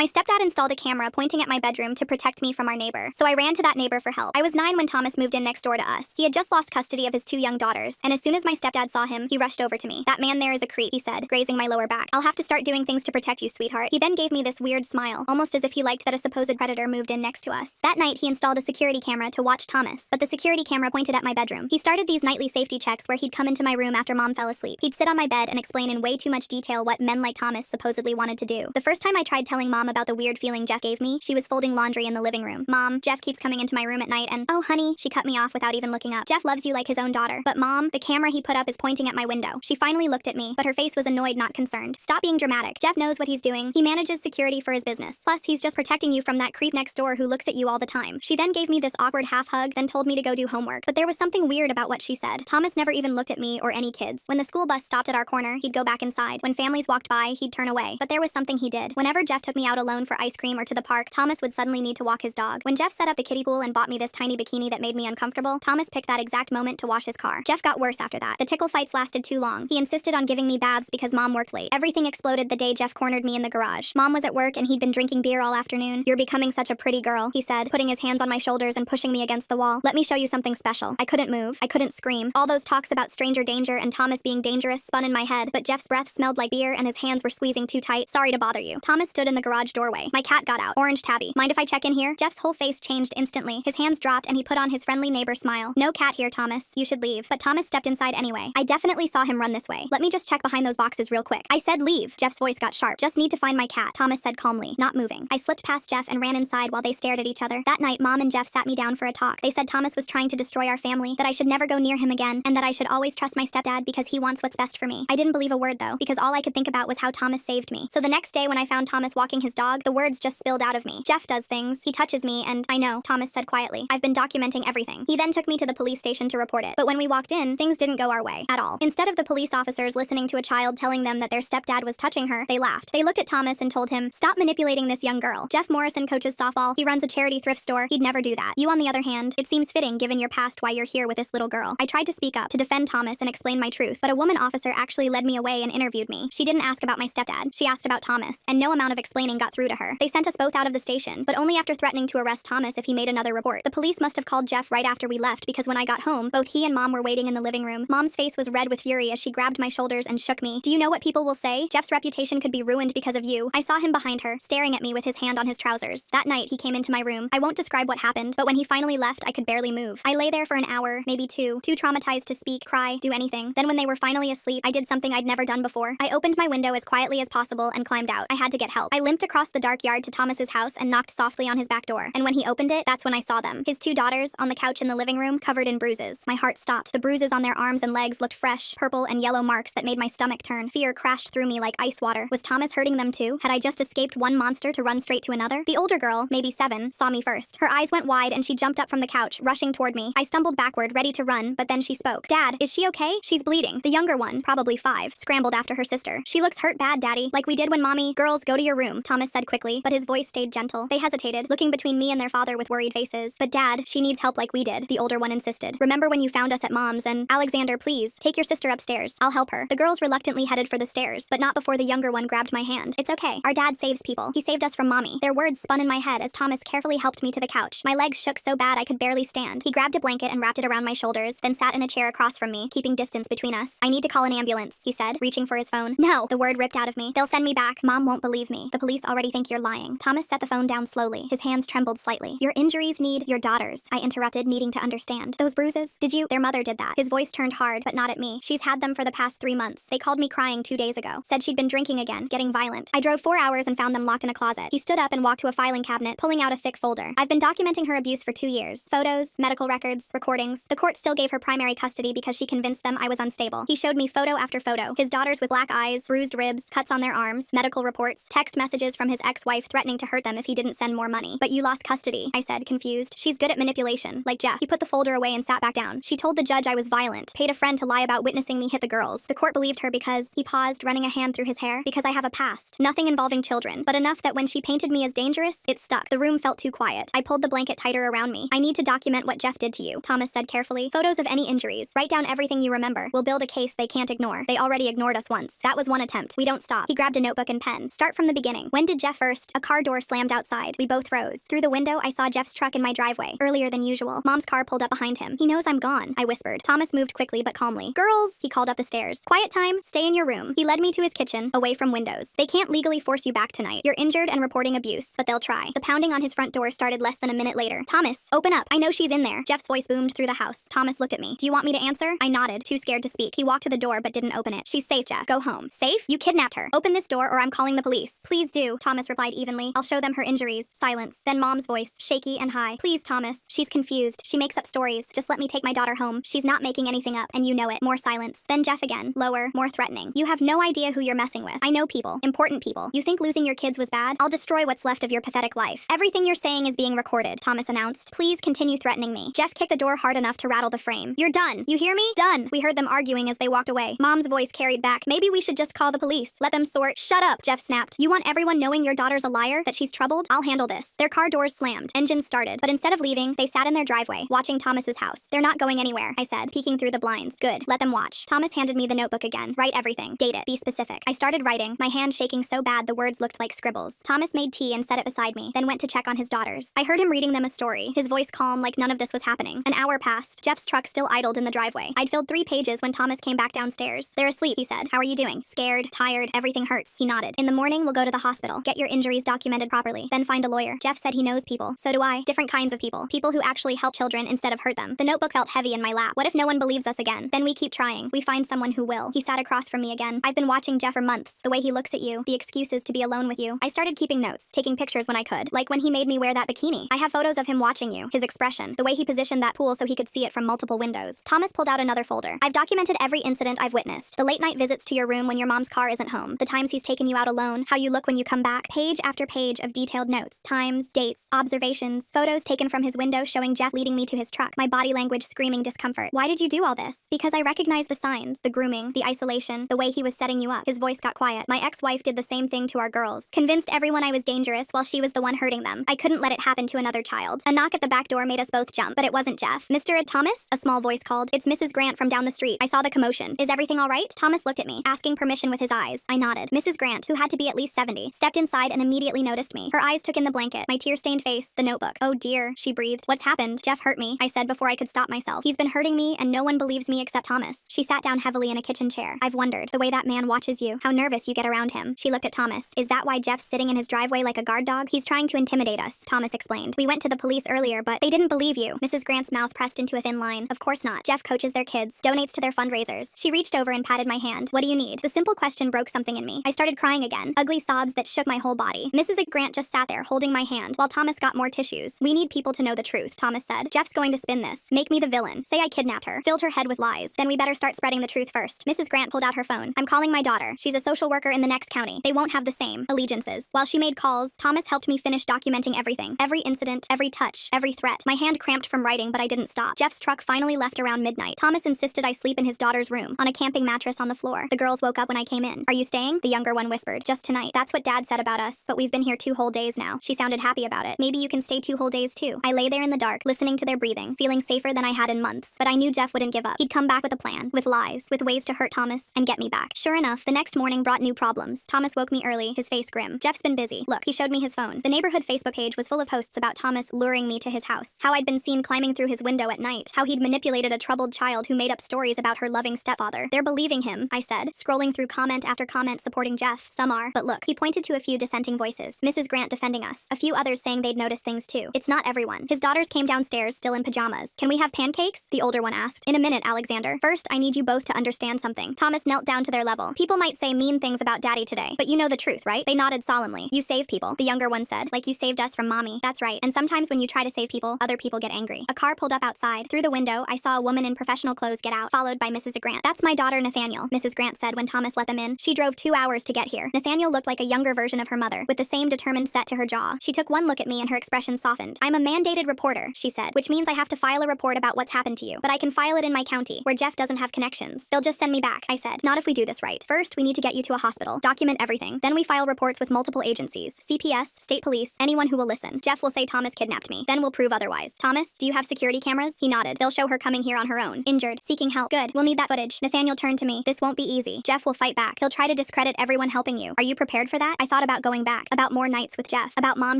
My stepdad installed a camera pointing at my bedroom to protect me from our neighbor, so I ran to that neighbor for help. I was 9 when Thomas moved in next door to us. He had just lost custody of his 2 young daughters, and as soon as my stepdad saw him, he rushed over to me. "That man there is a creep," he said, grazing my lower back. "I'll have to start doing things to protect you, sweetheart." He then gave me this weird smile, almost as if he liked that a supposed predator moved in next to us. That night, he installed a security camera to watch Thomas, but the security camera pointed at my bedroom. He started these nightly safety checks where he'd come into my room after Mom fell asleep. He'd sit on my bed and explain in way too much detail what men like Thomas supposedly wanted to do. The first time I tried telling Mom about the weird feeling Jeff gave me, she was folding laundry in the living room. "Mom, Jeff keeps coming into my room at night and—" "Oh, honey," she cut me off without even looking up. "Jeff loves you like his own daughter." "But Mom, the camera he put up is pointing at my window." She finally looked at me, but her face was annoyed, not concerned. "Stop being dramatic. Jeff knows what he's doing. He manages security for his business. Plus, he's just protecting you from that creep next door who looks at you all the time." She then gave me this awkward half hug, then told me to go do homework. But there was something weird about what she said. Thomas never even looked at me or any kids. When the school bus stopped at our corner, he'd go back inside. When families walked by, he'd turn away. But there was something he did. Whenever Jeff took me out alone for ice cream or to the park, Thomas would suddenly need to walk his dog. When Jeff set up the kiddie pool and bought me this tiny bikini that made me uncomfortable, Thomas picked that exact moment to wash his car. Jeff got worse after that. The tickle fights lasted too long. He insisted on giving me baths because Mom worked late. Everything exploded the day Jeff cornered me in the garage. Mom was at work and he'd been drinking beer all afternoon. "You're becoming such a pretty girl," he said, putting his hands on my shoulders and pushing me against the wall. "Let me show you something special." I couldn't move. I couldn't scream. All those talks about stranger danger and Thomas being dangerous spun in my head, but Jeff's breath smelled like beer and his hands were squeezing too tight. "Sorry to bother you." Thomas stood in the garage doorway. My cat got out. "Orange tabby. Mind if I check in here?" Jeff's whole face changed instantly. His hands dropped and he put on his friendly neighbor smile. "No cat here, Thomas. You should leave." But Thomas stepped inside anyway. I definitely saw him run this way. "Let me just check behind those boxes real quick." I said leave. Jeff's voice got sharp. "Just need to find my cat," Thomas said calmly, not moving. I slipped past Jeff and ran inside while they stared at each other. That night, Mom and Jeff sat me down for a talk. They said Thomas was trying to destroy our family, that I should never go near him again, and that I should always trust my stepdad because he wants what's best for me. I didn't believe a word though, because all I could think about was how Thomas saved me. So the next day when I found Thomas walking his dog, the words just spilled out of me. "Jeff does things. He touches me and—" "I know," Thomas said quietly. "I've been documenting everything." He then took me to the police station to report it. But when we walked in, things didn't go our way at all. Instead of the police officers listening to a child telling them that their stepdad was touching her, they laughed. They looked at Thomas and told him, "Stop manipulating this young girl. Jeff Morrison coaches softball. He runs a charity thrift store. He'd never do that. You, on the other hand, it seems fitting given your past why you're here with this little girl." I tried to speak up, to defend Thomas and explain my truth, but a woman officer actually led me away and interviewed me. She didn't ask about my stepdad. She asked about Thomas, and no amount of explaining got through to her. They sent us both out of the station, but only after threatening to arrest Thomas if he made another report. The police must have called Jeff right after we left because when I got home, both he and Mom were waiting in the living room. Mom's face was red with fury as she grabbed my shoulders and shook me. "Do you know what people will say? Jeff's reputation could be ruined because of you." I saw him behind her, staring at me with his hand on his trousers. That night, he came into my room. I won't describe what happened, but when he finally left, I could barely move. I lay there for an hour, maybe two, too traumatized to speak, cry, do anything. Then when they were finally asleep, I did something I'd never done before. I opened my window as quietly as possible and climbed out. I had to get help. I limped across the dark yard to Thomas's house and knocked softly on his back door. And when he opened it, that's when I saw them. His 2 daughters, on the couch in the living room, covered in bruises. My heart stopped. The bruises on their arms and legs looked fresh, purple and yellow marks that made my stomach turn. Fear crashed through me like ice water. Was Thomas hurting them too? Had I just escaped one monster to run straight to another? The older girl, maybe 7, saw me first. Her eyes went wide and she jumped up from the couch, rushing toward me. I stumbled backward, ready to run, but then she spoke. "Dad, is she okay? She's bleeding." The younger one, probably 5, scrambled after her sister. "She looks hurt bad, Daddy, like we did when Mommy—" "Girls, go to your room," Thomas said quickly, but his voice stayed gentle. They hesitated, looking between me and their father with worried faces. "But Dad, she needs help like we did," the older one insisted. "Remember when you found us at Mom's and—" "Alexander, please, take your sister upstairs. I'll help her." The girls reluctantly headed for the stairs, but not before the younger one grabbed my hand. "It's okay. Our dad saves people. He saved us from Mommy." Their words spun in my head as Thomas carefully helped me to the couch. My legs shook so bad I could barely stand. He grabbed a blanket and wrapped it around my shoulders, then sat in a chair across from me, keeping distance between us. "I need to call an ambulance," he said, reaching for his phone. "No!" The word ripped out of me. "They'll send me back. Mom won't believe me. The police already think you're lying." Thomas set the phone down slowly. His hands trembled slightly. "Your injuries need your daughters," I interrupted, needing to understand. "Those bruises? Did you—" "Their mother did that." His voice turned hard, but not at me. "She's had them for the past 3 months. They called me crying 2 days ago. Said she'd been drinking again, getting violent. I drove 4 hours and found them locked in a closet." He stood up and walked to a filing cabinet, pulling out a thick folder. "I've been documenting her abuse for 2 years. Photos, medical records, recordings. The court still gave her primary custody because she convinced them I was unstable." He showed me photo after photo. His daughters with black eyes, bruised ribs, cuts on their arms, medical reports, text messages from his ex-wife threatening to hurt them if he didn't send more money. "But you lost custody," I said, confused. "She's good at manipulation, like Jeff." He put the folder away and sat back down. "She told the judge I was violent, paid a friend to lie about witnessing me hit the girls. The court believed her because—" He paused, running a hand through his hair. "Because I have a past. Nothing involving children, but enough that when she painted me as dangerous, it stuck." The room felt too quiet. I pulled the blanket tighter around me. "I need to document what Jeff did to you," Thomas said carefully. "Photos of any injuries. Write down everything you remember. We'll build a case they can't ignore. They already ignored us once. That was one attempt. We don't stop." He grabbed a notebook and pen. "Start from the beginning. When did did Jeff first? A car door slammed outside. We both froze. Through the window, I saw Jeff's truck in my driveway, earlier than usual. Mom's car pulled up behind him. He knows I'm gone, I whispered. Thomas moved quickly but calmly. Girls, he called up the stairs. Quiet time, stay in your room. He led me to his kitchen, away from windows. They can't legally force you back tonight. You're injured and reporting abuse, but they'll try. The pounding on his front door started less than a minute later. Thomas, open up. I know she's in there. Jeff's voice boomed through the house. Thomas looked at me. Do you want me to answer? I nodded, too scared to speak. He walked to the door but didn't open it. She's safe, Jeff. Go home. Safe? You kidnapped her. Open this door or I'm calling the police. Please do, Thomas replied evenly. I'll show them her injuries. Silence. Then Mom's voice, shaky and high. Please, Thomas. She's confused. She makes up stories. Just let me take my daughter home. She's not making anything up, and you know it. More silence. Then Jeff again. Lower, more threatening. You have no idea who you're messing with. I know people. Important people. You think losing your kids was bad? I'll destroy what's left of your pathetic life. Everything you're saying is being recorded, Thomas announced. Please continue threatening me. Jeff kicked the door hard enough to rattle the frame. You're done. You hear me? Done. We heard them arguing as they walked away. Mom's voice carried back. Maybe we should just call the police. Let them sort. Shut up, Jeff snapped. You want everyone knowing your daughter's a liar? That she's troubled? I'll handle this. Their car doors slammed. Engines started. But instead of leaving, they sat in their driveway, watching Thomas's house. They're not going anywhere, I said, peeking through the blinds. Good. Let them watch. Thomas handed me the notebook again. Write everything. Date it. Be specific. I started writing, my hand shaking so bad the words looked like scribbles. Thomas made tea and set it beside me, then went to check on his daughters. I heard him reading them a story, his voice calm like none of this was happening. An hour passed. Jeff's truck still idled in the driveway. I'd filled 3 pages when Thomas came back downstairs. They're asleep, he said. How are you doing? Scared, tired, everything hurts. He nodded. In the morning, we'll go to the hospital. Get your injuries documented properly. Then find a lawyer. Jeff said he knows people. So do I. Different kinds of people. People who actually help children instead of hurt them. The notebook felt heavy in my lap. What if no one believes us again? Then we keep trying. We find someone who will. He sat across from me again. I've been watching Jeff for months. The way he looks at you. The excuses to be alone with you. I started keeping notes, taking pictures when I could. Like when he made me wear that bikini. I have photos of him watching you. His expression. The way he positioned that pool so he could see it from multiple windows. Thomas pulled out another folder. I've documented every incident I've witnessed. The late night visits to your room when your mom's car isn't home. The times he's taken you out alone. How you look when you come back. Page after page of detailed notes. Times, dates, observations, photos taken from his window showing Jeff leading me to his truck. My body language screaming discomfort. Why did you do all this? Because I recognized the signs. The grooming, the isolation, the way he was setting you up. His voice got quiet. My ex-wife did the same thing to our girls. Convinced everyone I was dangerous while she was the one hurting them. I couldn't let it happen to another child. A knock at the back door made us both jump, but it wasn't Jeff. Mr. Ed Thomas? A small voice called. It's Mrs. Grant from down the street. I saw the commotion. Is everything all right? Thomas looked at me, asking permission with his eyes. I nodded. Mrs. Grant, who had to be at least 70, stepped inside and immediately noticed me. Her eyes took in the blanket, my tear-stained face, the notebook. Oh dear, she breathed. What's happened? Jeff hurt me, I said before I could stop myself. He's been hurting me and no one believes me except Thomas. She sat down heavily in a kitchen chair. I've wondered, the way that man watches you, how nervous you get around him. She looked at Thomas. Is that why Jeff's sitting in his driveway like a guard dog? He's trying to intimidate us, Thomas explained. We went to the police earlier, but they didn't believe you. Mrs. Grant's mouth pressed into a thin line. Of course not. Jeff coaches their kids, donates to their fundraisers. She reached over and patted my hand. What do you need? The simple question broke something in me. I started crying again. Ugly sobs that shook my whole body. Mrs. Grant just sat there, holding my hand, while Thomas got more tissues. We need people to know the truth, Thomas said. Jeff's going to spin this. Make me the villain. Say I kidnapped her. Filled her head with lies. Then we better start spreading the truth first. Mrs. Grant pulled out her phone. I'm calling my daughter. She's a social worker in the next county. They won't have the same allegiances. While she made calls, Thomas helped me finish documenting everything. Every incident, every touch, every threat. My hand cramped from writing, but I didn't stop. Jeff's truck finally left around midnight. Thomas insisted I sleep in his daughter's room, on a camping mattress on the floor. The girls woke up when I came in. Are you staying? The younger one whispered. Just tonight. That's what Dad said about us, but we've been here 2 whole days now. She sounded happy about it. Maybe you can stay 2 whole days too. I lay there in the dark, listening to their breathing, feeling safer than I had in months. But I knew Jeff wouldn't give up. He'd come back with a plan, with lies, with ways to hurt Thomas, and get me back. Sure enough, the next morning brought new problems. Thomas woke me early, his face grim. Jeff's been busy. Look, he showed me his phone. The neighborhood Facebook page was full of posts about Thomas luring me to his house. How I'd been seen climbing through his window at night. How he'd manipulated a troubled child who made up stories about her loving stepfather. They're believing him, I said, scrolling through comment after comment supporting Jeff. Some are. But look, he pointed to a few dissenting voices. Mrs. Grant defending us. A few others saying they'd noticed things too. It's not everyone. His daughters came downstairs, still in pajamas. Can we have pancakes? The older one asked. In a minute, Alexander. First, I need you both to understand something. Thomas knelt down to their level. People might say mean things about Daddy today, but you know the truth, right? They nodded solemnly. You save people, the younger one said. Like you saved us from Mommy. That's right. And sometimes when you try to save people, other people get angry. A car pulled up outside. Through the window, I saw a woman in professional clothes get out, followed by Mrs. Grant. That's my daughter, Nathaniel, Mrs. Grant said when Thomas let them in. She drove 2 hours to get here. Nathaniel looked like a younger version of her mother, with the same determined set to her jaw. She took one look at me and her expression softened. I'm a mandated reporter, she said, which means I have to file a report about what's happened to you. But I can file it in my county, where Jeff doesn't have connections. They'll just send me back, I said. Not if we do this right. First, we need to get you to a hospital, document everything. Then we file reports with multiple agencies, CPS, state police, anyone who will listen. Jeff will say Thomas kidnapped me. Then we'll prove otherwise. Thomas, do you have security cameras? He nodded. They'll show her coming here on her own. Injured, seeking help. Good, we'll need that footage. Nathaniel turned to me. This won't be easy. Jeff will fight back. He'll try to discredit everyone helping you. Are you prepared for that? I thought thought about going back, about more nights with Jeff, about mom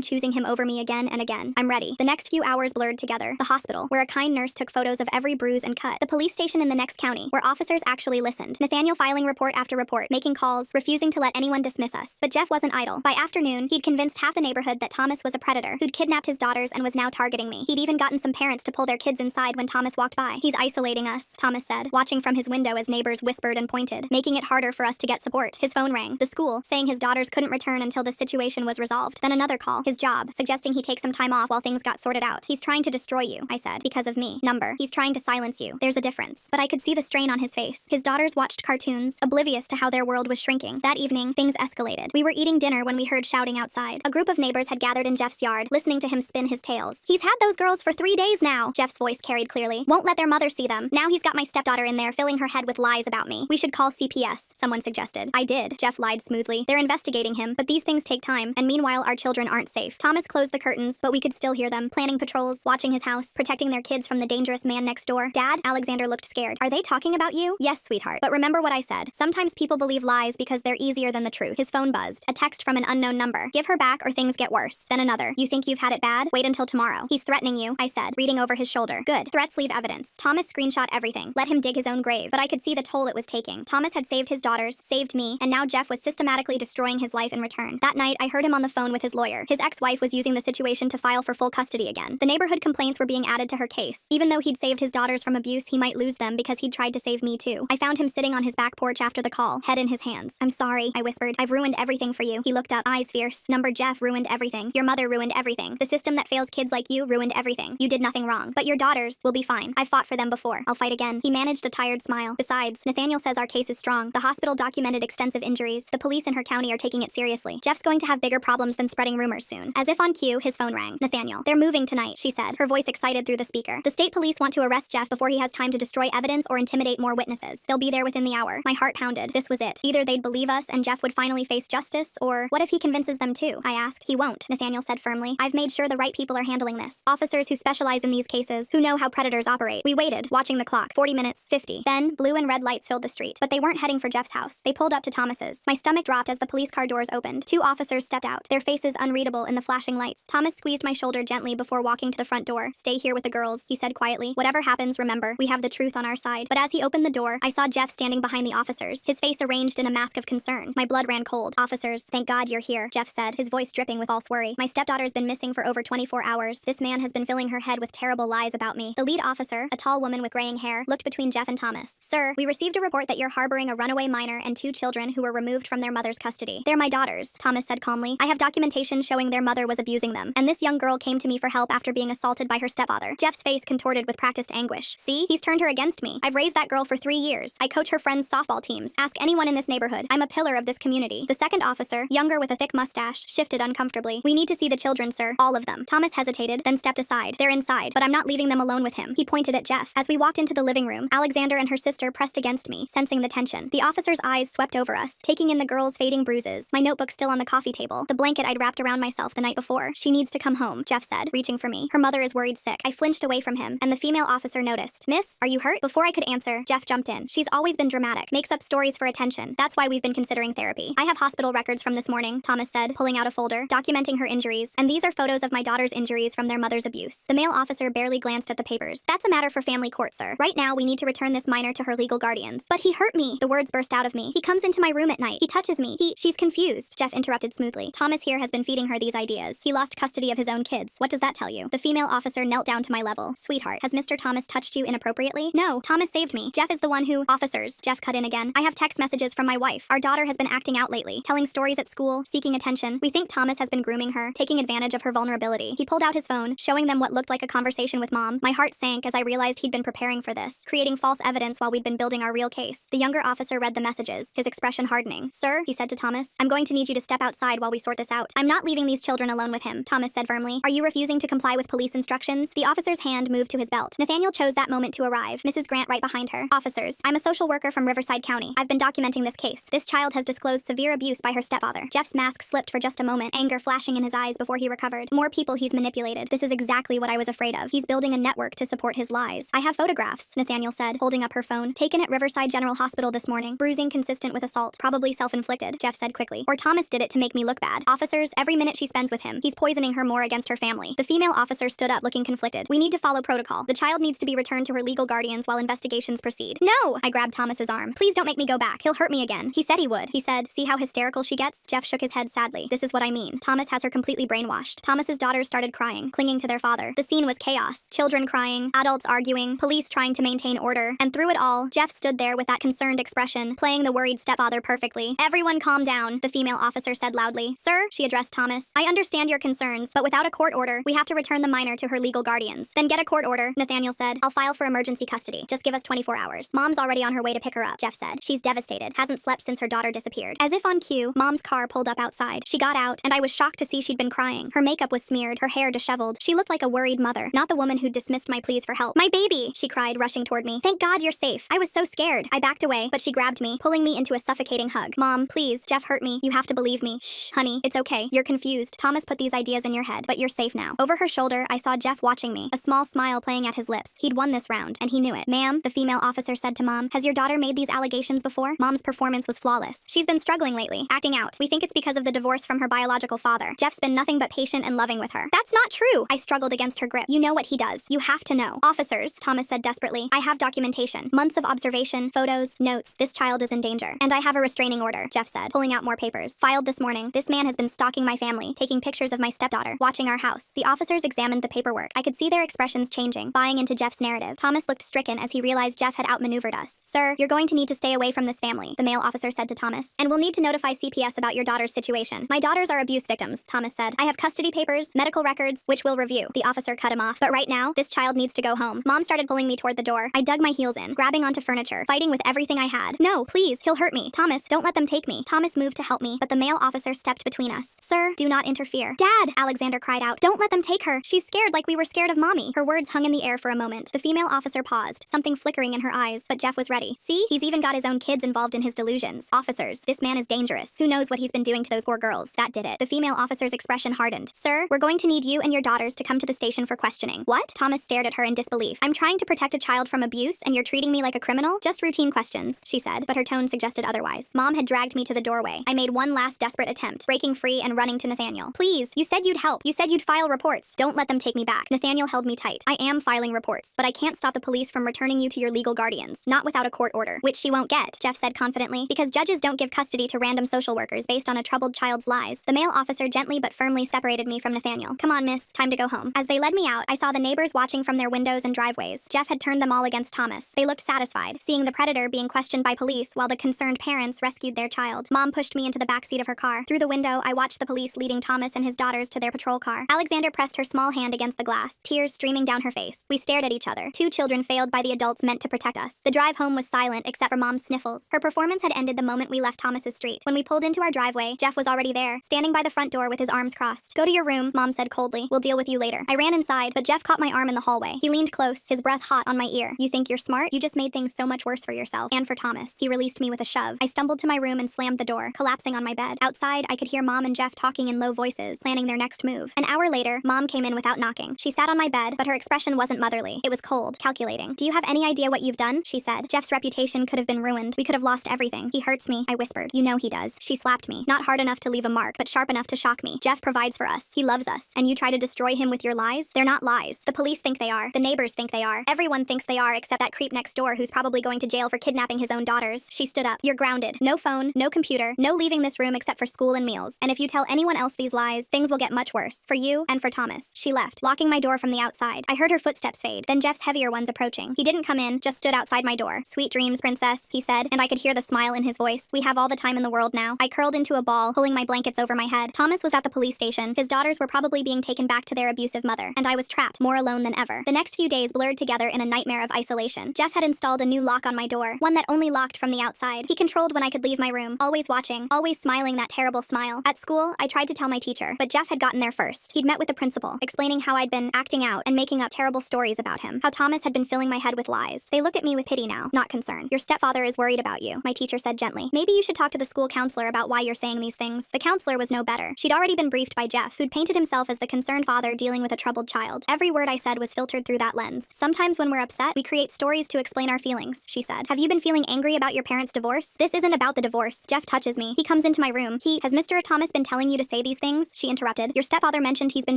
choosing him over me again and again. I'm ready. The next few hours blurred together. The hospital, where a kind nurse took photos of every bruise and cut. The police station in the next county, where officers actually listened. Nathaniel filing report after report, making calls, refusing to let anyone dismiss us. But Jeff wasn't idle. By afternoon, he'd convinced half the neighborhood that Thomas was a predator, who'd kidnapped his daughters and was now targeting me. He'd even gotten some parents to pull their kids inside when Thomas walked by. He's isolating us, Thomas said, watching from his window as neighbors whispered and pointed, making it harder for us to get support. His phone rang. The school, saying his daughters couldn't return until the situation was resolved. Then another call. His job, suggesting he take some time off while things got sorted out. He's trying to destroy you, I said, because of me. Number. He's trying to silence you. There's a difference. But I could see the strain on his face. His daughters watched cartoons, oblivious to how their world was shrinking. That evening, things escalated. We were eating dinner when we heard shouting outside. A group of neighbors had gathered in Jeff's yard, listening to him spin his tales. He's had those girls for 3 days now, Jeff's voice carried clearly. Won't let their mother see them. Now he's got my stepdaughter in there, filling her head with lies about me. We should call CPS, someone suggested. I did, Jeff lied smoothly. They're investigating him, but these things take time, and meanwhile our children aren't safe. Thomas closed the curtains, but we could still hear them, planning patrols, watching his house, protecting their kids from the dangerous man next door. Dad? Alexander looked scared. Are they talking about you? Yes, sweetheart. But remember what I said. Sometimes people believe lies because they're easier than the truth. His phone buzzed. A text from an unknown number. Give her back or things get worse. Then another. You think you've had it bad? Wait until tomorrow. He's threatening you, I said, reading over his shoulder. Good. Threats leave evidence. Thomas screenshot everything. Let him dig his own grave. But I could see the toll it was taking. Thomas had saved his daughters, saved me, and now Jeff was systematically destroying his life in return. That night, I heard him on the phone with his lawyer. His ex-wife was using the situation to file for full custody again. The neighborhood complaints were being added to her case. Even though he'd saved his daughters from abuse, he might lose them because he'd tried to save me too. I found him sitting on his back porch after the call, head in his hands. I'm sorry, I whispered. I've ruined everything for you. He looked up, eyes fierce. Number Jeff ruined everything. Your mother ruined everything. The system that fails kids like you ruined everything. You did nothing wrong. But your daughters will be fine. I've fought for them before. I'll fight again. He managed a tired smile. Besides, Nathaniel says our case is strong. The hospital documented extensive injuries. The police in her county are taking it seriously. Jeff's going to have bigger problems than spreading rumors soon. As if on cue, his phone rang. Nathaniel. They're moving tonight, she said, her voice excited through the speaker. The state police want to arrest Jeff before he has time to destroy evidence or intimidate more witnesses. They'll be there within the hour. My heart pounded. This was it. Either they'd believe us and Jeff would finally face justice, or what if he convinces them too? I asked. He won't, Nathaniel said firmly. I've made sure the right people are handling this. Officers who specialize in these cases, who know how predators operate. We waited, watching the clock. 40 minutes, 50. Then, blue and red lights filled the street. But they weren't heading for Jeff's house. They pulled up to Thomas's. My stomach dropped as the police car doors opened. 2 officers stepped out, their faces unreadable in the flashing lights. Thomas squeezed my shoulder gently before walking to the front door. Stay here with the girls, he said quietly. Whatever happens, remember, we have the truth on our side. But as he opened the door, I saw Jeff standing behind the officers, his face arranged in a mask of concern. My blood ran cold. Officers, thank God you're here, Jeff said, his voice dripping with false worry. My stepdaughter's been missing for over 24 hours. This man has been filling her head with terrible lies about me. The lead officer, a tall woman with graying hair, looked between Jeff and Thomas. Sir, we received a report that you're harboring a runaway minor and 2 children who were removed from their mother's custody. They're my daughters, Thomas said calmly. I have documentation showing their mother was abusing them, and this young girl came to me for help after being assaulted by her stepfather. Jeff's face contorted with practiced anguish. See? He's turned her against me. I've raised that girl for 3 years. I coach her friends' softball teams. Ask anyone in this neighborhood. I'm a pillar of this community. The second officer, younger with a thick mustache, shifted uncomfortably. We need to see the children, sir. All of them. Thomas hesitated, then stepped aside. They're inside, but I'm not leaving them alone with him. He pointed at Jeff. As we walked into the living room, Alexander and her sister pressed against me, sensing the tension. The officer's eyes swept over us, taking in the girl's fading bruises. My notebook still on the coffee table, the blanket I'd wrapped around myself the night before. She needs to come home, Jeff said, reaching for me. Her mother is worried sick. I flinched away from him, and the female officer noticed. Miss, are you hurt? Before I could answer, Jeff jumped in. She's always been dramatic, makes up stories for attention. That's why we've been considering therapy. I have hospital records from this morning, Thomas said, pulling out a folder, documenting her injuries, and these are photos of my daughter's injuries from their mother's abuse. The male officer barely glanced at the papers. That's a matter for family court, sir. Right now, we need to return this minor to her legal guardians. But he hurt me. The words burst out of me. He comes into my room at night. He touches me. She's confused. Jeff interrupted smoothly. Thomas here has been feeding her these ideas. He lost custody of his own kids. What does that tell you? The female officer knelt down to my level. Sweetheart, has Mr. Thomas touched you inappropriately? No, Thomas saved me. Jeff is the one who— Officers. Jeff cut in again. I have text messages from my wife. Our daughter has been acting out lately, telling stories at school, seeking attention. We think Thomas has been grooming her, taking advantage of her vulnerability. He pulled out his phone, showing them what looked like a conversation with mom. My heart sank as I realized he'd been preparing for this, creating false evidence while we'd been building our real case. The younger officer read the messages, his expression hardening. Sir, he said to Thomas, I'm going to need you to step outside while we sort this out. I'm not leaving these children alone with him, Thomas said firmly. Are you refusing to comply with police instructions? The officer's hand moved to his belt. Nathaniel chose that moment to arrive, Mrs. Grant right behind her. Officers, I'm a social worker from Riverside County. I've been documenting this case. This child has disclosed severe abuse by her stepfather. Jeff's mask slipped for just a moment, anger flashing in his eyes before he recovered. More people he's manipulated. This is exactly what I was afraid of. He's building a network to support his lies. I have photographs, Nathaniel said, holding up her phone. Taken at Riverside General Hospital this morning. Bruising consistent with assault. Probably self-inflicted, Jeff said quickly. Or Thomas Thomas did it to make me look bad. Officers, every minute she spends with him, he's poisoning her more against her family. The female officer stood up looking conflicted. We need to follow protocol. The child needs to be returned to her legal guardians while investigations proceed. No! I grabbed Thomas's arm. Please don't make me go back. He'll hurt me again. He said he would. He said, see how hysterical she gets? Jeff shook his head sadly. This is what I mean. Thomas has her completely brainwashed. Thomas's daughters started crying, clinging to their father. The scene was chaos. Children crying, adults arguing, police trying to maintain order. And through it all, Jeff stood there with that concerned expression, playing the worried stepfather perfectly. Everyone calm down, the female officer said loudly. Sir, she addressed Thomas, I understand your concerns, but without a court order, we have to return the minor to her legal guardians. Then get a court order, Nathaniel said. I'll file for emergency custody. Just give us 24 hours. Mom's already on her way to pick her up, Jeff said. She's devastated. Hasn't slept since her daughter disappeared. As if on cue, Mom's car pulled up outside. She got out, and I was shocked to see she'd been crying. Her makeup was smeared, her hair disheveled. She looked like a worried mother, not the woman who dismissed my pleas for help. My baby, she cried, rushing toward me. Thank God you're safe. I was so scared. I backed away, but she grabbed me, pulling me into a suffocating hug. Mom, please, Jeff hurt me. You have to believe me. Shh, honey, it's okay. You're confused. Thomas put these ideas in your head, but you're safe now. Over her shoulder, I saw Jeff watching me, a small smile playing at his lips. He'd won this round, and he knew it. Ma'am, the female officer said to Mom, has your daughter made these allegations before? Mom's performance was flawless. She's been struggling lately, acting out. We think it's because of the divorce from her biological father. Jeff's been nothing but patient and loving with her. That's not true! I struggled against her grip. You know what he does. You have to know. Officers, Thomas said desperately, I have documentation. Months of observation, photos, notes. This child is in danger. And I have a restraining order, Jeff said, pulling out more papers. Filed this morning. This man has been stalking my family, taking pictures of my stepdaughter, watching our house. The officers examined the paperwork. I could see their expressions changing, buying into Jeff's narrative. Thomas looked stricken as he realized Jeff had outmaneuvered us. Sir, you're going to need to stay away from this family, the male officer said to Thomas. And we'll need to notify CPS about your daughter's situation. My daughters are abuse victims, Thomas said. I have custody papers, medical records, which we'll review. The officer cut him off. But right now, this child needs to go home. Mom started pulling me toward the door. I dug my heels in, grabbing onto furniture, fighting with everything I had. No, please, he'll hurt me. Thomas, don't let them take me. Thomas moved to help me, but the male officer stepped between us. Sir, do not interfere. Dad, Alexander cried out. Don't let them take her. She's scared like we were scared of Mommy. Her words hung in the air for a moment. The female officer paused, something flickering in her eyes, but Jeff was ready. See, he's even got his own kids involved in his delusions. Officers, this man is dangerous. Who knows what he's been doing to those poor girls? That did it. The female officer's expression hardened. Sir, we're going to need you and your daughters to come to the station for questioning. What? Thomas stared at her in disbelief. I'm trying to protect a child from abuse, and you're treating me like a criminal? Just routine questions, she said, but her tone suggested otherwise. Mom had dragged me to the doorway. I made one last desperate attempt, breaking free and running to Nathaniel. Please, you said you'd help. You said you'd file reports. Don't let them take me back. Nathaniel held me tight. I am filing reports, but I can't stop the police from returning you to your legal guardians, not without a court order, which she won't get, Jeff said confidently, because judges don't give custody to random social workers based on a troubled child's lies. The male officer gently but firmly separated me from Nathaniel. Come on, miss, time to go home. As they led me out, I saw the neighbors watching from their windows and driveways. Jeff had turned them all against Thomas. They looked satisfied, seeing the predator being questioned by police while the concerned parents rescued their child. Mom pushed me into the back seat of her car. Through the window, I watched the police leading Thomas and his daughters to their patrol car. Alexander pressed her small hand against the glass, tears streaming down her face. We stared at each other. Two children failed by the adults meant to protect us. The drive home was silent except for Mom's sniffles. Her performance had ended the moment we left Thomas's street. When we pulled into our driveway, Jeff was already there, standing by the front door with his arms crossed. Go to your room, Mom said coldly. We'll deal with you later. I ran inside, but Jeff caught my arm in the hallway. He leaned close, his breath hot on my ear. You think you're smart? You just made things so much worse for yourself. And for Thomas. He released me with a shove. I stumbled to my room and slammed the door, collapsing on my bed. Outside, I could hear Mom and Jeff talking in low voices, planning their next move. An hour later, Mom came in without knocking. She sat on my bed, but her expression wasn't motherly. It was cold, calculating. Do you have any idea what you've done? She said. Jeff's reputation could have been ruined. We could have lost everything. He hurts me, I whispered. You know he does. She slapped me. Not hard enough to leave a mark, but sharp enough to shock me. Jeff provides for us. He loves us. And you try to destroy him with your lies? They're not lies. The police think they are. The neighbors think they are. Everyone thinks they are except that creep next door who's probably going to jail for kidnapping his own daughters. She stood up. You're grounded. No phone, no computer, no leaving this room except for school and meals. And if you tell anyone else these lies, things will get much worse. For you and for Thomas. She left, locking my door from the outside. I heard her footsteps fade, then Jeff's heavier ones approaching. He didn't come in, just stood outside my door. Sweet dreams, princess, he said, and I could hear the smile in his voice. We have all the time in the world now. I curled into a ball, pulling my blankets over my head. Thomas was at the police station. His daughters were probably being taken back to their abusive mother, and I was trapped, more alone than ever. The next few days blurred together in a nightmare of isolation. Jeff had installed a new lock on my door, one that only locked from the outside. He controlled when I could leave my room, always watching, always smiling that terrible smile. At school, I tried to tell my teacher, but Jeff had gotten there first. He'd met with the principal, explaining how I'd been acting out and making up terrible stories about him, how Thomas had been filling my head with lies. They looked at me with pity now, not concern. Your stepfather is worried about you, my teacher said gently. Maybe you should talk to the school counselor about why you're saying these things. The counselor was no better. She'd already been briefed by Jeff, who'd painted himself as the concerned father dealing with a troubled child. Every word I said was filtered through that lens. Sometimes when we're upset, we create stories to explain our feelings, she said. Have you been feeling angry about your parents' divorce? This isn't about the divorce. Jeff touches me. He comes into into my room. Has Mr. Thomas been telling you to say these things? She interrupted. Your stepfather mentioned he's been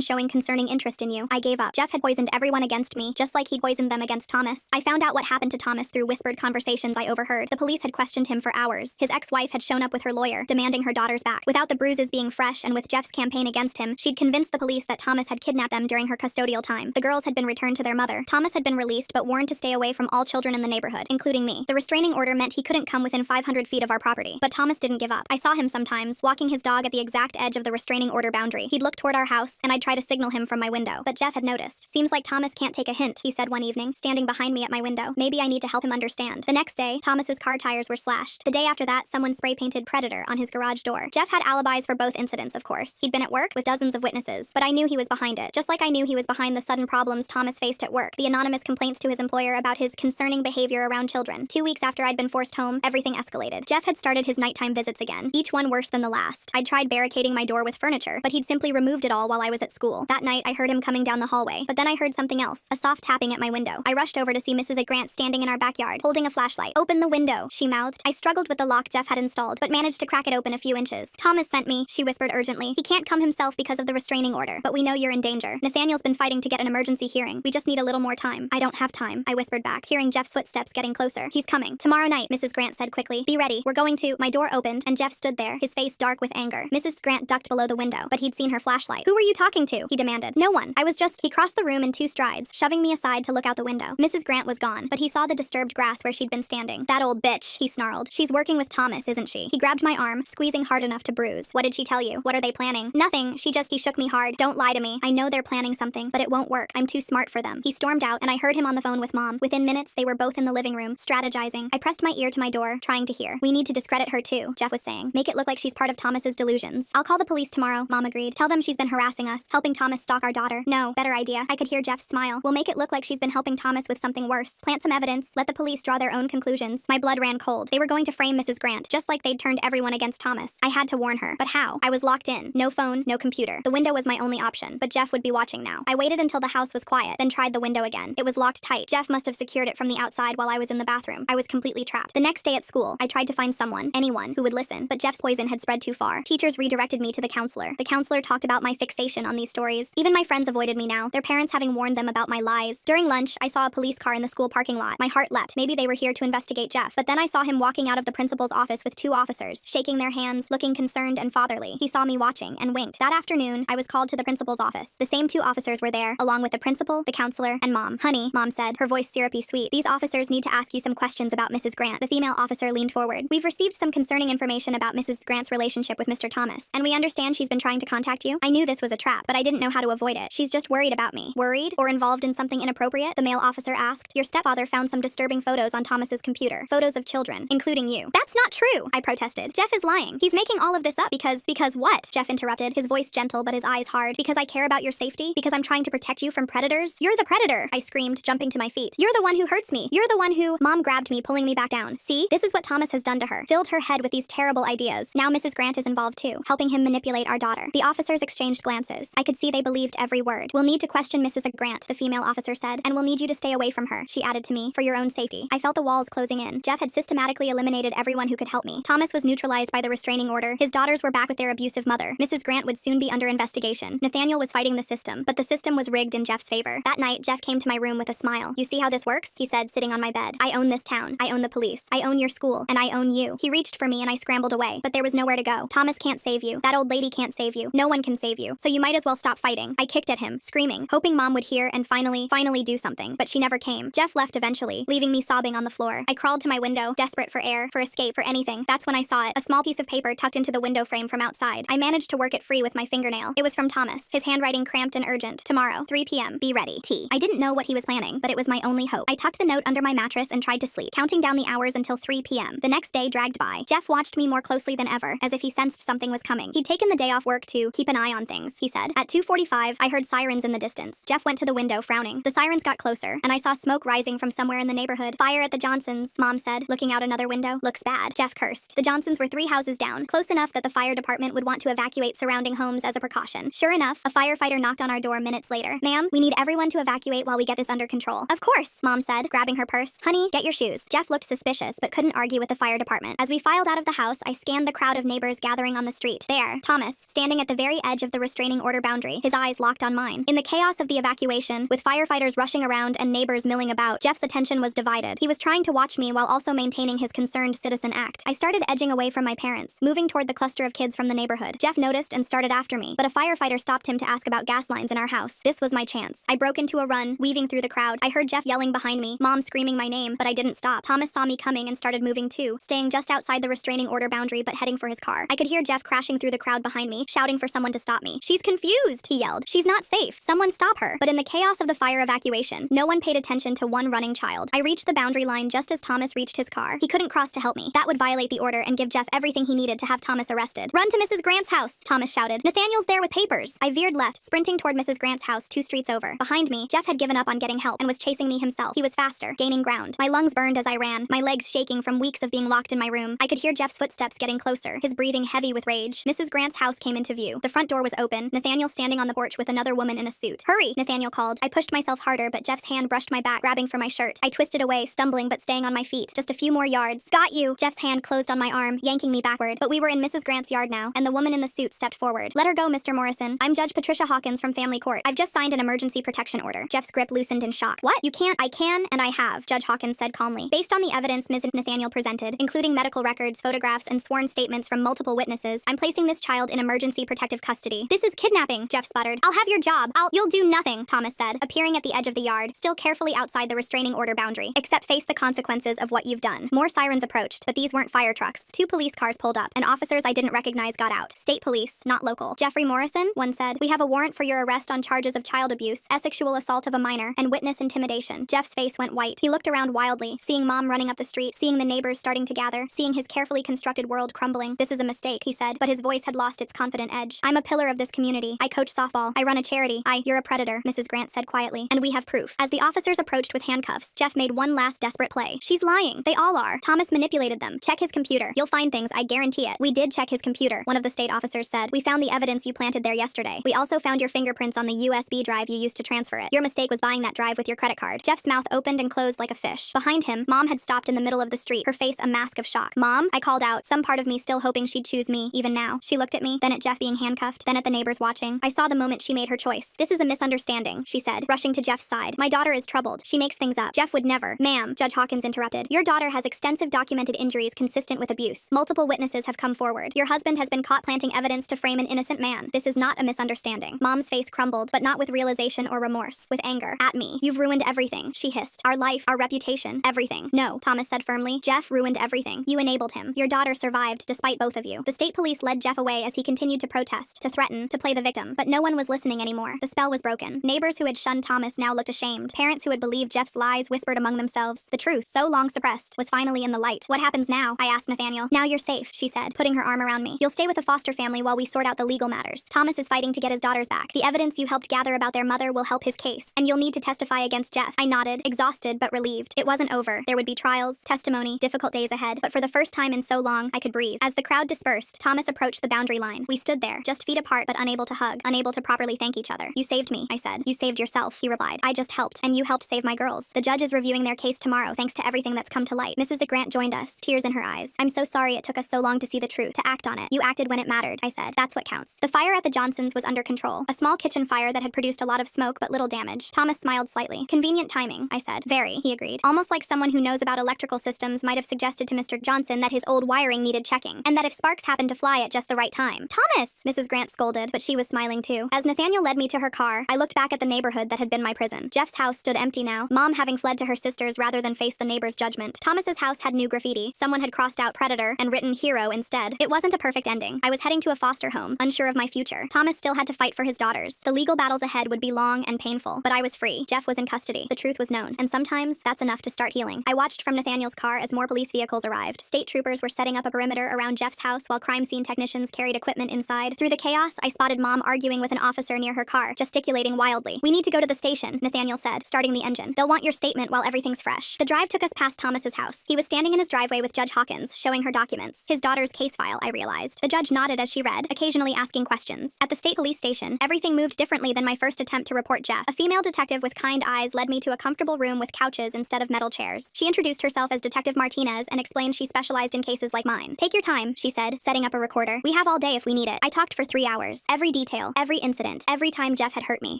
showing concerning interest in you. I gave up. Jeff had poisoned everyone against me, just like he'd poisoned them against Thomas. I found out what happened to Thomas through whispered conversations I overheard. The police had questioned him for hours. His ex-wife had shown up with her lawyer, demanding her daughters back. Without the bruises being fresh and with Jeff's campaign against him, she'd convinced the police that Thomas had kidnapped them during her custodial time. The girls had been returned to their mother. Thomas had been released but warned to stay away from all children in the neighborhood, including me. The restraining order meant he couldn't come within 500 feet of our property. But Thomas didn't give up. I saw him sometimes, walking his dog at the exact edge of the restraining order boundary. He'd look toward our house, and I'd try to signal him from my window. But Jeff had noticed. Seems like Thomas can't take a hint, he said one evening, standing behind me at my window. Maybe I need to help him understand. The next day, Thomas's car tires were slashed. The day after that, someone spray-painted Predator on his garage door. Jeff had alibis for both incidents, of course. He'd been at work with dozens of witnesses, but I knew he was behind it. Just like I knew he was behind the sudden problems Thomas faced at work, the anonymous complaints to his employer about his concerning behavior around children. 2 weeks after I'd been forced home, everything escalated. Jeff had started his nighttime visits again, each one worse than the last. I'd tried barricading my door with furniture, but he'd simply removed it all while I was at school. That night, I heard him coming down the hallway, but then I heard something else, a soft tapping at my window. I rushed over to see Mrs. Grant standing in our backyard, holding a flashlight. "Open the window," she mouthed. I struggled with the lock Jeff had installed, but managed to crack it open a few inches. "Thomas sent me," she whispered urgently. "He can't come himself because of the restraining order, but we know you're in danger. Nathaniel's been fighting to get an emergency hearing. We just need a little more time." "I don't have time," I whispered back, hearing Jeff's footsteps getting closer. "He's coming. Tomorrow night," Mrs. Grant said quickly. "Be ready. We're going to—" My door opened, and Jeff stood there, his face dark with anger. Mrs. Grant ducked below the window, but he'd seen her flashlight. "Who were you talking to?" he demanded. "No one. I was just—" He crossed the room in 2 strides, shoving me aside to look out the window. Mrs. Grant was gone, but he saw the disturbed grass where she'd been standing. "That old bitch," he snarled. "She's working with Thomas, isn't she?" He grabbed my arm, squeezing hard enough to bruise. "What did she tell you? What are they planning?" "Nothing. He shook me hard. "Don't lie to me. I know they're planning something, but it won't work. I'm too smart for them." He stormed out, and I heard him on the phone with Mom. Within minutes, they were both in the living room, strategizing. I pressed my ear to my door, trying to hear. "We need to discredit her too," Jeff was saying. "Make it look like she's part of Thomas's delusions." "I'll call the police tomorrow," Mom agreed. "Tell them she's been harassing us, helping Thomas stalk our daughter." "No, better idea." I could hear Jeff smile. "We'll make it look like she's been helping Thomas with something worse. Plant some evidence, let the police draw their own conclusions." My blood ran cold. They were going to frame Mrs. Grant, just like they'd turned everyone against Thomas. I had to warn her. But how? I was locked in. No phone, no computer. The window was my only option, but Jeff would be watching now. I waited until the house was quiet, then tried the window again. It was locked tight. Jeff must have secured it from the outside while I was in the bathroom. I was completely trapped. The next day at school, I tried to find someone, anyone, who would listen, but Jeff's poison had spread too far. Teachers redirected me to the counselor. The counselor talked about my fixation on these stories. Even my friends avoided me now, their parents having warned them about my lies. During lunch, I saw a police car in the school parking lot. My heart leapt. Maybe they were here to investigate Jeff. But then I saw him walking out of the principal's office with 2 officers, shaking their hands, looking concerned and fatherly. He saw me watching and winked. That afternoon, I was called to the principal's office. The same 2 officers were there, along with the principal, the counselor, and Mom. "Honey," Mom said, her voice syrupy sweet, "these officers need to ask you some questions about Mrs. Grant." The female officer leaned forward. "We've received some concerning information about Mrs. Grant's relationship with Mr. Thomas, and we understand she's been trying to contact you." I knew this was a trap, but I didn't know how to avoid it. "She's just worried about me." "Worried? Or involved in something inappropriate?" the male officer asked. "Your stepfather found some disturbing photos on Thomas's computer. Photos of children, including you." "That's not true," I protested. "Jeff is lying. He's making all of this up because—" "Because what?" Jeff interrupted, his voice gentle but his eyes hard. "Because I care about your safety? Because I'm trying to protect you from predators?" "You're the predator," I screamed, jumping to my feet. "You're the one who hurts me. You're the one who—" Mom grabbed me, pulling me back down. "See? This is what Thomas has done to her. Filled her head with these terrible ideas. Now Mrs. Grant is involved too, helping him manipulate our daughter." The officers exchanged glances. I could see they believed every word. "We'll need to question Mrs. Grant," the female officer said, "and we'll need you to stay away from her," she added to me, "for your own safety." I felt the walls closing in. Jeff had systematically eliminated everyone who could help me. Thomas was neutralized by the restraining order. His daughters were back with their abusive mother. Mrs. Grant would soon be under investigation. Nathaniel was fighting the system, but the system was rigged in Jeff's favor. That night, Jeff came to my room with a smile. "You see how this works?" he said, sitting on my bed. "I own this town. I own the police. I own your school. And I own you." He reached for me and I scrambled away, but there was nowhere to go. "Thomas can't save you. That old lady can't save you. No one can save you. So you might as well stop fighting." I kicked at him, screaming, hoping Mom would hear and finally do something, but she never came. Jeff left eventually, leaving me sobbing on the floor. I crawled to my window, desperate for air, for escape, for anything. That's when I saw it, a small piece of paper tucked into the window frame from outside. I managed to work it free with my fingernail. It was from Thomas, his handwriting cramped and urgent. "Tomorrow, 3 p.m. Be ready. T." I didn't know what he was planning, but it was my only hope. I tucked the note under my mattress and tried to sleep, counting down the hours until 3 p.m. The next day dragged by. Jeff watched me more closely than ever, as if he sensed something was coming. He'd taken the day off work to keep an eye on things, he said. At 2:45, I heard sirens in the distance. Jeff went to the window, frowning. The sirens got closer, and I saw smoke rising from somewhere in the neighborhood. "Fire at the Johnsons," Mom said, looking out another window. "Looks bad." Jeff cursed. The Johnsons were 3 houses down, close enough that the fire department would want to evacuate surrounding homes as a precaution. Sure enough, a firefighter knocked on our door minutes later. "Ma'am, we need everyone to evacuate while we get this under control." "Of course," Mom said, grabbing her purse. "Honey, get your shoes." Jeff looked suspicious, but couldn't argue with the fire department. As we filed out of the house, I scanned found the crowd of neighbors gathering on the street. There, Thomas, standing at the very edge of the restraining order boundary, his eyes locked on mine. In the chaos of the evacuation, with firefighters rushing around and neighbors milling about, Jeff's attention was divided. He was trying to watch me while also maintaining his concerned citizen act. I started edging away from my parents, moving toward the cluster of kids from the neighborhood. Jeff noticed and started after me, but a firefighter stopped him to ask about gas lines in our house. This was my chance. I broke into a run, weaving through the crowd. I heard Jeff yelling behind me, Mom screaming my name, but I didn't stop. Thomas saw me coming and started moving too, staying just outside the restraining order boundary but heading for his car. I could hear Jeff crashing through the crowd behind me, shouting for someone to stop me. She's confused, he yelled. She's not safe. Someone stop her. But in the chaos of the fire evacuation, no one paid attention to one running child. I reached the boundary line just as Thomas reached his car. He couldn't cross to help me. That would violate the order and give Jeff everything he needed to have Thomas arrested. Run to Mrs. Grant's house, Thomas shouted. Nathaniel's there with papers. I veered left, sprinting toward Mrs. Grant's house 2 streets over. Behind me, Jeff had given up on getting help and was chasing me himself. He was faster, gaining ground. My lungs burned as I ran, my legs shaking from weeks of being locked in my room. I could hear Jeff's footsteps getting closer, his breathing heavy with rage. Mrs. Grant's house came into view. The front door was open, Nathaniel standing on the porch with another woman in a suit. Hurry, Nathaniel called. I pushed myself harder, but Jeff's hand brushed my back, grabbing for my shirt. I twisted away, stumbling but staying on my feet. Just a few more yards. Got you! Jeff's hand closed on my arm, yanking me backward. But we were in Mrs. Grant's yard now, and the woman in the suit stepped forward. Let her go, Mr. Morrison. I'm Judge Patricia Hawkins from Family Court. I've just signed an emergency protection order. Jeff's grip loosened in shock. What? You can't? I can, and I have, Judge Hawkins said calmly. Based on the evidence Ms. Nathaniel presented, including medical records, photographs, and sworn statements from multiple witnesses, I'm placing this child in emergency protective custody. This is kidnapping, Jeff sputtered. I'll have your job. You'll do nothing, Thomas said, appearing at the edge of the yard, still carefully outside the restraining order boundary, except face the consequences of what you've done. More sirens approached, but these weren't fire trucks. 2 police cars pulled up, and officers I didn't recognize got out. State police, not local. Jeffrey Morrison, one said, we have a warrant for your arrest on charges of child abuse, sexual assault of a minor, and witness intimidation. Jeff's face went white. He looked around wildly, seeing Mom running up the street, seeing the neighbors starting to gather, seeing his carefully constructed world crumbling. This is a mistake, he said, but his voice had lost its confident edge. I'm a pillar of this community. I coach softball. I run a charity. You're a predator, Mrs. Grant said quietly, and we have proof. As the officers approached with handcuffs, Jeff made one last desperate play. She's lying. They all are. Thomas manipulated them. Check his computer. You'll find things, I guarantee it. We did check his computer, one of the state officers said. We found the evidence you planted there yesterday. We also found your fingerprints on the USB drive you used to transfer it. Your mistake was buying that drive with your credit card. Jeff's mouth opened and closed like a fish. Behind him, Mom had stopped in the middle of the street, her face a mask of shock. Mom? I called out, some part of me still hoping she'd choose me, even now. She looked at me, then at Jeff being handcuffed, then at the neighbors watching. I saw the moment she made her choice. This is a misunderstanding, she said, rushing to Jeff's side. My daughter is troubled. She makes things up. Jeff would never. Ma'am, Judge Hawkins interrupted. Your daughter has extensive documented injuries consistent with abuse. Multiple witnesses have come forward. Your husband has been caught planting evidence to frame an innocent man. This is not a misunderstanding. Mom's face crumbled, but not with realization or remorse, with anger. At me. You've ruined everything, she hissed. Our life, our reputation, everything. No, Thomas said firmly. Jeff ruined everything. You enabled him. Your daughter survived despite both of you. The state police led Jeff away as he continued to protest, to threaten, to play the victim. But no one was listening anymore. The spell was broken. Neighbors who had shunned Thomas now looked ashamed. Parents who had believed Jeff's lies whispered among themselves. The truth, so long suppressed, was finally in the light. What happens now? I asked Nathaniel. Now you're safe, she said, putting her arm around me. You'll stay with a foster family while we sort out the legal matters. Thomas is fighting to get his daughters back. The evidence you helped gather about their mother will help his case. And you'll need to testify against Jeff. I nodded, exhausted but relieved. It wasn't over. There would be trials, testimony, difficult days ahead. But for the first time in so long, I could breathe. As the crowd dispersed, Thomas approached the boundary line. We stood there, just feet apart but unable to hug, unable to properly thank each other. You saved me, I said. You saved yourself, he replied. I just helped, and you helped save my girls. The judge is reviewing their case tomorrow thanks to everything that's come to light. Mrs. Grant joined us, tears in her eyes. I'm so sorry it took us so long to see the truth, to act on it. You acted when it mattered, I said. That's what counts. The fire at the Johnsons was under control. A small kitchen fire that had produced a lot of smoke but little damage. Thomas smiled slightly. Convenient timing, I said. Very, he agreed. Almost like someone who knows about electrical systems might have suggested to Mr. Johnson that his old wiring needed checking, and that if sparks happened to fly at just the right time. Thomas! Mrs. Grant scolded, but she was smiling too. As Nathaniel led me to her car, I looked back at the neighborhood that had been my prison. Jeff's house stood empty now, Mom having fled to her sisters rather than face the neighbor's judgment. Thomas's house had new graffiti. Someone had crossed out predator and written hero instead. It wasn't a perfect ending. I was heading to a foster home, unsure of my future. Thomas still had to fight for his daughters. The legal battles ahead would be long and painful, but I was free. Jeff was in custody. The truth was known, and sometimes that's enough to start healing. I watched from Nathaniel's car as more police vehicles arrived. State troopers were setting up a perimeter around Jeff's house while crime scene technicians carried equipment inside. Through the chaos, I spotted Mom arguing with an officer near her car, gesticulating wildly. We need to go to the station, Nathaniel said, starting the engine. They'll want your statement while everything's fresh. The drive took us past Thomas's house. He was standing in his driveway with Judge Hawkins, showing her documents. His daughter's case file, I realized. The judge nodded as she read, occasionally asking questions. At the state police station, everything moved differently than my first attempt to report Jeff. A female detective with kind eyes led me to a comfortable room with couches instead of metal chairs. She introduced herself as Detective Martinez and explained she specialized in cases like mine. Take your your time, she said, setting up a recorder. We have all day if we need it. I talked for 3 hours. Every detail, every incident, every time Jeff had hurt me.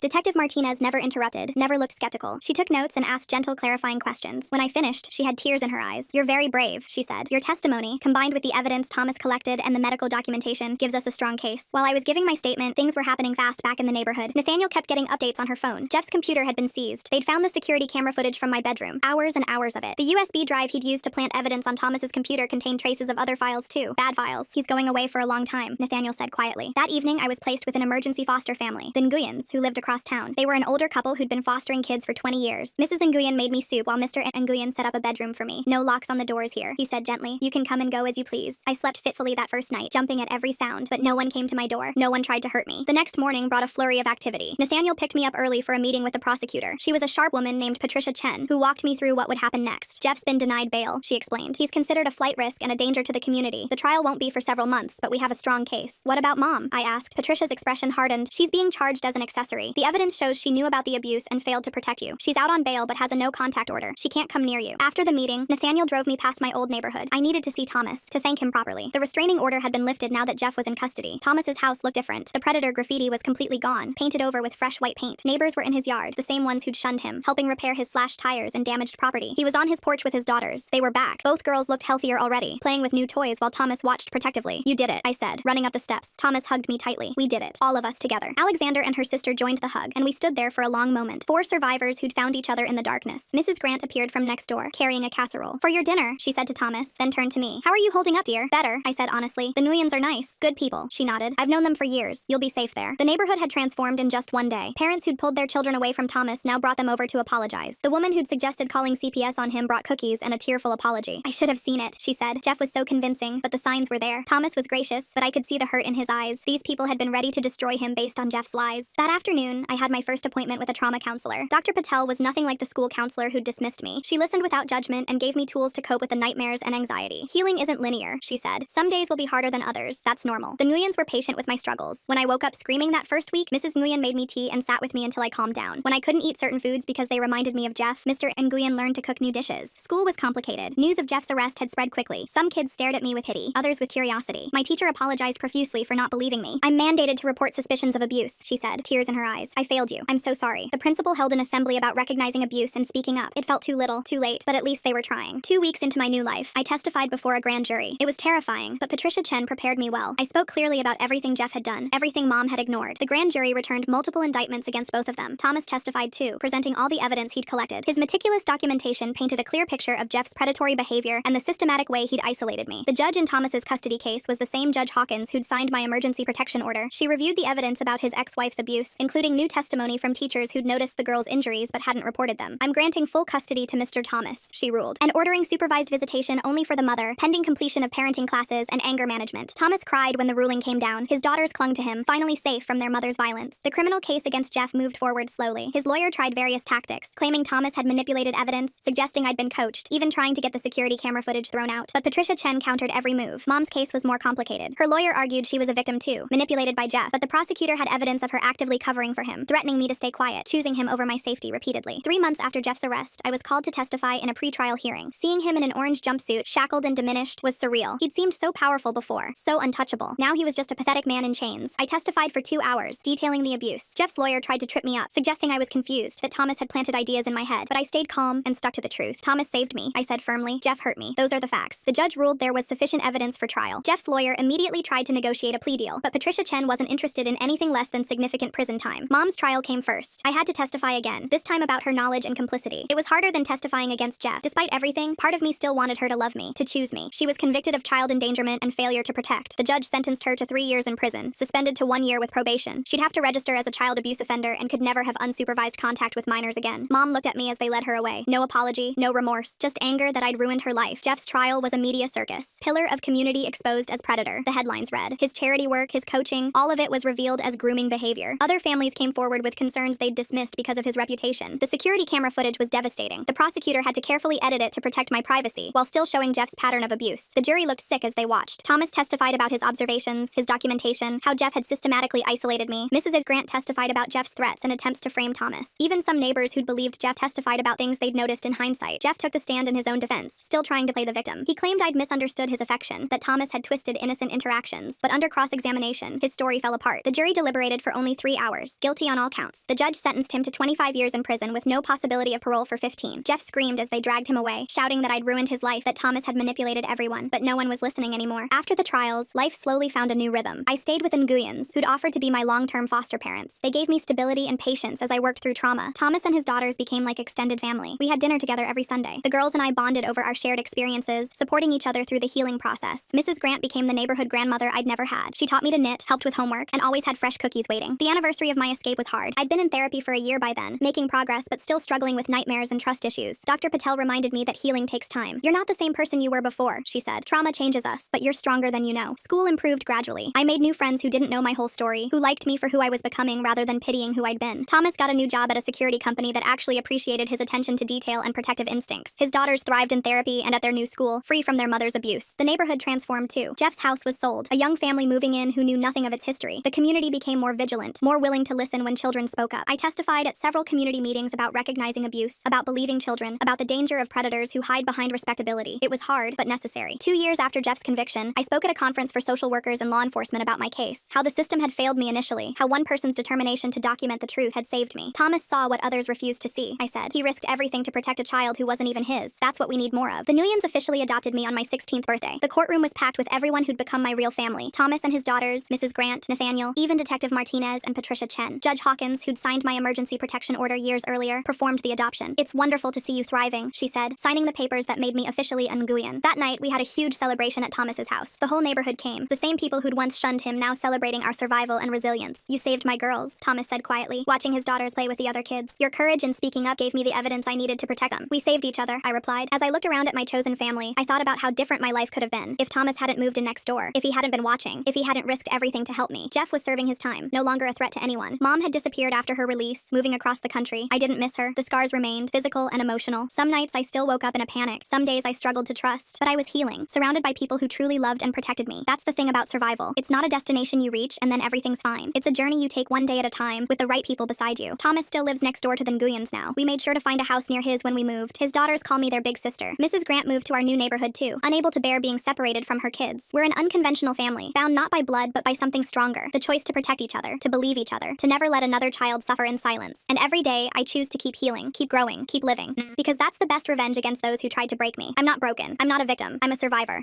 Detective Martinez never interrupted, never looked skeptical. She took notes and asked gentle, clarifying questions. When I finished, she had tears in her eyes. You're very brave, she said. Your testimony, combined with the evidence Thomas collected and the medical documentation, gives us a strong case. While I was giving my statement, things were happening fast back in the neighborhood. Nathaniel kept getting updates on her phone. Jeff's computer had been seized. They'd found the security camera footage from my bedroom. Hours and hours of it. The USB drive he'd used to plant evidence on Thomas's computer contained traces of other files too. Bad files. He's going away for a long time, Nathaniel said quietly. That evening, I was placed with an emergency foster family, the Nguyens, who lived across town. They were an older couple who'd been fostering kids for 20 years. Mrs. Nguyen made me soup while Mr. Nguyen set up a bedroom for me. No locks on the doors here, he said gently. You can come and go as you please. I slept fitfully that first night, jumping at every sound, but no one came to my door. No one tried to hurt me. The next morning brought a flurry of activity. Nathaniel picked me up early for a meeting with the prosecutor. She was a sharp woman named Patricia Chen, who walked me through what would happen next. Jeff's been denied bail, she explained. He's considered a flight risk and a danger to the community. The trial won't be for several months, but we have a strong case. What about Mom? I asked. Patricia's expression hardened. She's being charged as an accessory. The evidence shows she knew about the abuse and failed to protect you. She's out on bail but has a no-contact order. She can't come near you. After the meeting, Nathaniel drove me past my old neighborhood. I needed to see Thomas, to thank him properly. The restraining order had been lifted now that Jeff was in custody. Thomas's house looked different. The predator graffiti was completely gone, painted over with fresh white paint. Neighbors were in his yard, the same ones who'd shunned him, helping repair his slashed tires and damaged property. He was on his porch with his daughters. They were back. Both girls looked healthier already, playing with new toys while Thomas watched protectively. You did it, I said, running up the steps. Thomas hugged me tightly. We did it. All of us together. Alexander and her sister joined the hug, and we stood there for a long moment. 4 survivors who'd found each other in the darkness. Mrs. Grant appeared from next door, carrying a casserole. For your dinner, she said to Thomas, then turned to me. How are you holding up, dear? Better, I said honestly. The Nguyens are nice. Good people, she nodded. I've known them for years. You'll be safe there. The neighborhood had transformed in just one day. Parents who'd pulled their children away from Thomas now brought them over to apologize. The woman who'd suggested calling CPS on him brought cookies and a tearful apology. I should have seen it, she said. Jeff was so convincing, but the signs were there. Thomas was gracious, but I could see the hurt in his eyes. These people had been ready to destroy him based on Jeff's lies. That afternoon, I had my first appointment with a trauma counselor. Dr. Patel was nothing like the school counselor who'd dismissed me. She listened without judgment and gave me tools to cope with the nightmares and anxiety. Healing isn't linear, she said. Some days will be harder than others. That's normal. The Nguyens were patient with my struggles. When I woke up screaming that first week, Mrs. Nguyen made me tea and sat with me until I calmed down. When I couldn't eat certain foods because they reminded me of Jeff, Mr. Nguyen learned to cook new dishes. School was complicated. News of Jeff's arrest had spread quickly. Some kids stared at me with pity, others with curiosity. My teacher apologized profusely for not believing me. I'm mandated to report suspicions of abuse, she said, tears in her eyes. I failed you. I'm so sorry. The principal held an assembly about recognizing abuse and speaking up. It felt too little, too late, but at least they were trying. 2 weeks into my new life, I testified before a grand jury. It was terrifying, but Patricia Chen prepared me well. I spoke clearly about everything Jeff had done, everything Mom had ignored. The grand jury returned multiple indictments against both of them. Thomas testified too, presenting all the evidence he'd collected. His meticulous documentation painted a clear picture of Jeff's predatory behavior and the systematic way he'd isolated me. The judge in Thomas's custody case was the same Judge Hawkins who'd signed my emergency protection order. She reviewed the evidence about his ex-wife's abuse, including new testimony from teachers who'd noticed the girl's injuries but hadn't reported them. I'm granting full custody to Mr. Thomas, she ruled, and ordering supervised visitation only for the mother, pending completion of parenting classes and anger management. Thomas cried when the ruling came down. His daughters clung to him, finally safe from their mother's violence. The criminal case against Jeff moved forward slowly. His lawyer tried various tactics, claiming Thomas had manipulated evidence, suggesting I'd been coached, even trying to get the security camera footage thrown out. But Patricia Chen countered every move. Mom's case was more complicated. Her lawyer argued she was a victim too, manipulated by Jeff, but the prosecutor had evidence of her actively covering for him, threatening me to stay quiet, choosing him over my safety repeatedly. 3 months after Jeff's arrest, I was called to testify in a pretrial hearing. Seeing him in an orange jumpsuit, shackled and diminished, was surreal. He'd seemed so powerful before, so untouchable. Now he was just a pathetic man in chains. I testified for 2 hours, detailing the abuse. Jeff's lawyer tried to trip me up, suggesting I was confused, that Thomas had planted ideas in my head, but I stayed calm and stuck to the truth. Thomas saved me, I said firmly. Jeff hurt me. Those are the facts. The judge ruled there was sufficient evidence for trial. Jeff's lawyer immediately tried to negotiate a plea deal, but Patricia Chen wasn't interested in anything less than significant prison time. Mom's trial came first. I had to testify again, this time about her knowledge and complicity. It was harder than testifying against Jeff. Despite everything, part of me still wanted her to love me, to choose me. She was convicted of child endangerment and failure to protect. The judge sentenced her to 3 years in prison, suspended to 1 year with probation. She'd have to register as a child abuse offender and could never have unsupervised contact with minors again. Mom looked at me as they led her away. No apology, no remorse, just anger that I'd ruined her life. Jeff's trial was a media circus. Pillar of community exposed as predator, the headlines read. His charity work, his coaching, all of it was revealed as grooming behavior. Other families came forward with concerns they'd dismissed because of his reputation. The security camera footage was devastating. The prosecutor had to carefully edit it to protect my privacy, while still showing Jeff's pattern of abuse. The jury looked sick as they watched. Thomas testified about his observations, his documentation, how Jeff had systematically isolated me. Mrs. Grant testified about Jeff's threats and attempts to frame Thomas. Even some neighbors who'd believed Jeff testified about things they'd noticed in hindsight. Jeff took the stand in his own defense, still trying to play the victim. He claimed I'd misunderstood his affection, that Thomas had twisted innocent interactions. But under cross-examination, his story fell apart. The jury deliberated for only 3 hours, guilty on all counts. The judge sentenced him to 25 years in prison with no possibility of parole for 15. Jeff screamed as they dragged him away, shouting that I'd ruined his life, that Thomas had manipulated everyone, but no one was listening anymore. After the trials, life slowly found a new rhythm. I stayed with Nguyens, who'd offered to be my long-term foster parents. They gave me stability and patience as I worked through trauma. Thomas and his daughters became like extended family. We had dinner together every Sunday. The girls and I bonded over our shared experiences, supporting each other through the healing process. Mrs. Grant became the neighborhood grandmother I'd never had. She taught me to knit, helped with homework, and always had fresh cookies waiting. The anniversary of my escape was hard. I'd been in therapy for a year by then, making progress but still struggling with nightmares and trust issues. Dr. Patel reminded me that healing takes time. You're not the same person you were before, she said. Trauma changes us, but you're stronger than you know. School improved gradually. I made new friends who didn't know my whole story, who liked me for who I was becoming rather than pitying who I'd been. Thomas got a new job at a security company that actually appreciated his attention to detail and protective instincts. His daughters thrived in therapy and at their new school, free from their mother's abuse. The neighborhood transformed too. Jeff's house was sold, a young family moving in who knew nothing of its history. The community became more vigilant, more willing to listen when children spoke up. I testified at several community meetings about recognizing abuse, about believing children, about the danger of predators who hide behind respectability. It was hard, but necessary. 2 years after Jeff's conviction, I spoke at a conference for social workers and law enforcement about my case, how the system had failed me initially, how one person's determination to document the truth had saved me. Thomas saw what others refused to see, I said. He risked everything to protect a child who wasn't even his. That's what we need more of. The Nguyens officially adopted me on my 16th birthday. The courtroom was packed with everyone who'd become my real family. Thomas and his daughters, Mrs. Grant, Nathaniel, even Detective Martinez and Patricia Chen. Judge Hawkins, who'd signed my emergency protection order years earlier, performed the adoption. It's wonderful to see you thriving, she said, signing the papers that made me officially a Nguyen. That night, we had a huge celebration at Thomas's house. The whole neighborhood came. The same people who'd once shunned him now celebrating our survival and resilience. You saved my girls, Thomas said quietly, watching his daughters play with the other kids. Your courage in speaking up gave me the evidence I needed to protect them. We saved each other, I replied. As I looked around at my chosen family, I thought about how different my life could have been if Thomas hadn't moved in next door, if he hadn't been watching, if he hadn't risked everything to help me. Jeff was serving his time, no longer a threat to anyone. Mom had disappeared after her release, moving across the country. I didn't miss her. The scars remained, physical and emotional. Some nights I still woke up in a panic. Some days I struggled to trust, but I was healing, surrounded by people who truly loved and protected me. That's the thing about survival. It's not a destination you reach and then everything's fine. It's a journey you take one day at a time with the right people beside you. Thomas still lives next door to the Nguyens now. We made sure to find a house near his when we moved. His daughters call me their big sister. Mrs. Grant moved to our new neighborhood too, unable to bear being separated from her kids. We're an unconventional family, bound not by blood but by something stronger. The choice to protect each other, to believe each other, to never let another child suffer in silence. And every day, I choose to keep healing, keep growing, keep living. Because that's the best revenge against those who tried to break me. I'm not broken. I'm not a victim. I'm a survivor.